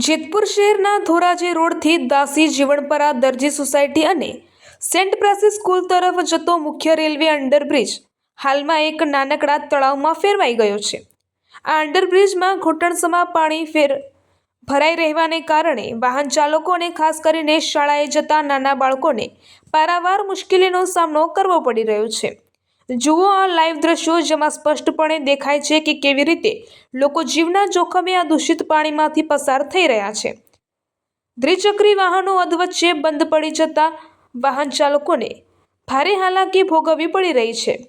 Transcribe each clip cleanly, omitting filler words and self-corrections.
જેતપુર શહેરના ધોરાજી રોડથી દાસી જીવણપરા દરજી સોસાયટી અને Saint પ્રાસી school તરફ જતો મુખ્ય રેલવે અંડરબ્રિજ હાલમાં એક નાનકડા તળાવમાં ફેરવાઈ ગયો છે। આ અંડરબ્રિજમાં ઘૂંટણસમાં પાણી ભરાઈ રહેવાને કારણે વાહન ચાલકો અને ખાસ કરીને શાળાએ જતા નાના બાળકોને પારાવાર મુશ્કેલીનો સામનો કરવો પડી રહ્યો છે। જુઓ આ લાઈવ દ્રશ્યો, જેમાં સ્પષ્ટપણે દેખાય છે કે કેવી રીતે લોકો જીવના જોખમે આ દૂષિત પાણીમાંથી પસાર થઈ રહ્યા છે। દ્વિચક્રી વાહનો અધવચ્ચે બંધ પડી જતા વાહન ચાલકોને ભારે હાલાકી ભોગવવી પડી રહી છે,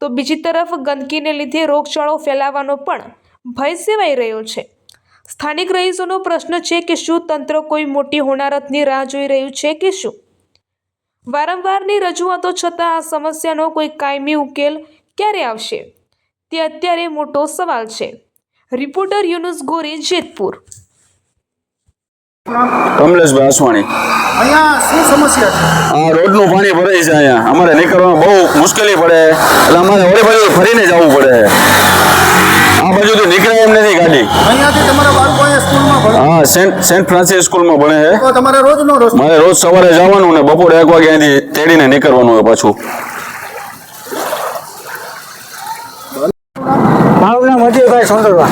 તો બીજી તરફ ગંદકીને લીધે રોગચાળો ફેલાવાનો પણ ભય સેવાઈ રહ્યો છે। સ્થાનિક રહીશોનો પ્રશ્ન છે કે શું તંત્ર કોઈ મોટી હોનારતની રાહ જોઈ રહ્યું છે કે શું? વારંવારની રજૂઆતો છતાં આ સમસ્યાનો કોઈ કાયમી ઉકેલ ક્યારે આવશે, તે અત્યારે મોટો સવાલ છે। રિપોર્ટર યુનુસ ગોરી, જેતપુર। કમલેશભાઈ આસવાણી। અહીંયા શું સમસ્યા છે? આ રોડનું પાણી ભરાય છે। અહીંયા અમારે નીકળવામાં બહુ મુશ્કેલી પડે, એટલે અમારે ઓલી બાજુ ફરીને જવું પડે। આ બાજુથી નીકળાય એમ નથી ગાડી। અહીંયાથી તમારા બાળકો અહીંયા સ્કૂલમાં ભણે? હા, સેન્ટ ફ્રાન્સિસ સ્કૂલમાં ભણે છે। તો તમારે રોજનો રસ્તો? મારે રોજ સવારે જવાનું ને બપોરે 1 વાગે અહીંથી તેડીને નીકળવાનું હોય પાછું। મારું નામ અજયભાઈ સોંદરવા।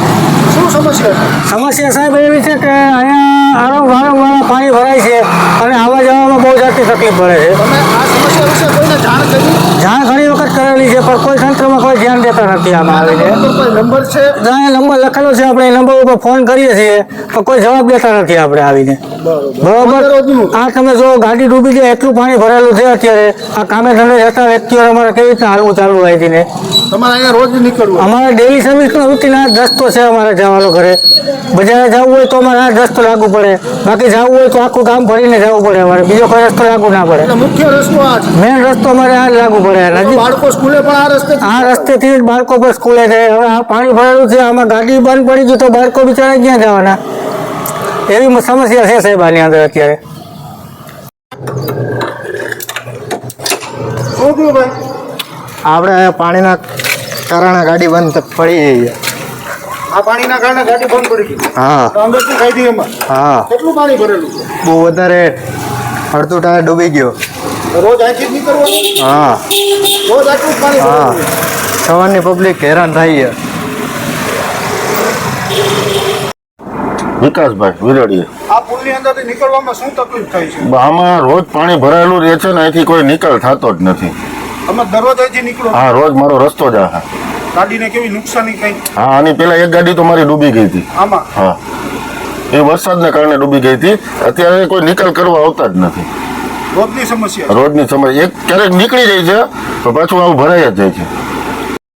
શું સમસ્યા છે? સમસ્યા સાહેબ એવી છે કે અહીંયા વારંવાર પાણી ભરાય છે અને આવવા જવામાં બહુ જાતી તકલીફ પડે છે। તમે આ સમસ્યા વિશે કોઈને જાણ કરી? જાણ ઘણી વખત કરેલી છે, પણ કોઈ તંત્રમાં કોઈ ધ્યાન દેતા નથી આમાં આવીને। કોઈ નંબર છે? ત્યાં નંબર લખેલો છે, આપણે એ નંબર ઉપર ફોન કરીએ છીએ પણ કોઈ જવાબ દેતા નથી આપણે આવીને। બરોબર, આ તમે જો ગાડી ડૂબી જાય એટલું પાણી ભરેલું છે અત્યારે। આ કામે ધંધે જતા વ્યક્તિઓ અમારે કેવી રીતના હાલવું ચાલુ હોય ને? તમારે અહીંયા રોજ નીકળવું? અમારે ડેલી સર્વિસનો રૂટીન આ જ રસ્તો છે અમારે જવાનો ઘરે। બજારે જવું હોય તો અમારે આ જ રસ્તો લાગુ પડે, બાકી જવું હોય તો આખું ગામ ભરીને જવું પડે અમારે, બીજો કોઈ રસ્તો લાગુ ના પડે। મુખ્ય રસ્તો આ છે? મેન રસ્તો અમારે આ જ લાગુ પડે। બાળકો સ્કૂલે પણ આ રસ્તે? આ રસ્તેથી જ બાળકો પર સ્કૂલે જાય। હવે આ પાણી ભરેલું છે, આમાં ગાડી બંધ પડી ગઈ તો બાળકો બિચારા ક્યાં જવાના? એવી સમસ્યા છે સાહેબ આની અંદર અત્યારે। શું થયું ભાઈ? આપણે પાણીના કારણે ગાડી બંધ પડી ગઈ। આ પાણીના કારણે ગાડી બંધ પડી ગઈ? હા તો અંદરથી ખાઈ ગઈ એમાં? હા, કેટલું પાણી ભરેલું છે? બહુ વધારે, અડધું ટાયર ડૂબી ગયો। રોજ અહીંથી જ નીકળવું? હા રોજ આટલું જ પાણી હા, ભરેલું? સવારની પબ્લિક હેરાન થાય છે। વિકાસભાઈ વિરડીયા। આ પુલની અંદરથી નીકળવામાં શું તકલીફ થાય છે? આમાં રોજ પાણી ભરાયેલું રહે છે ને, અહીંથી કોઈ નિકાલ થતો જ નથી। તમે દરરોજ અહીંથી નીકળો? હા, રોજ મારો રસ્તો જ આ। ગાડીને કેવી નુકસાની કઈ? હા, આની પેલા એક ગાડી તો મારી ડૂબી ગઈ હતી। આમાં? હા, એ વરસાદને કારણે ડૂબી ગઈ હતી। અત્યારે કોઈ નિકાલ કરવા આવતા જ નથી। રોજની સમસ્યા? રોજની સમય એક ક્યારેક નીકળી જાય છે તો પાછું આવું ભરાઈ જ જાય છે।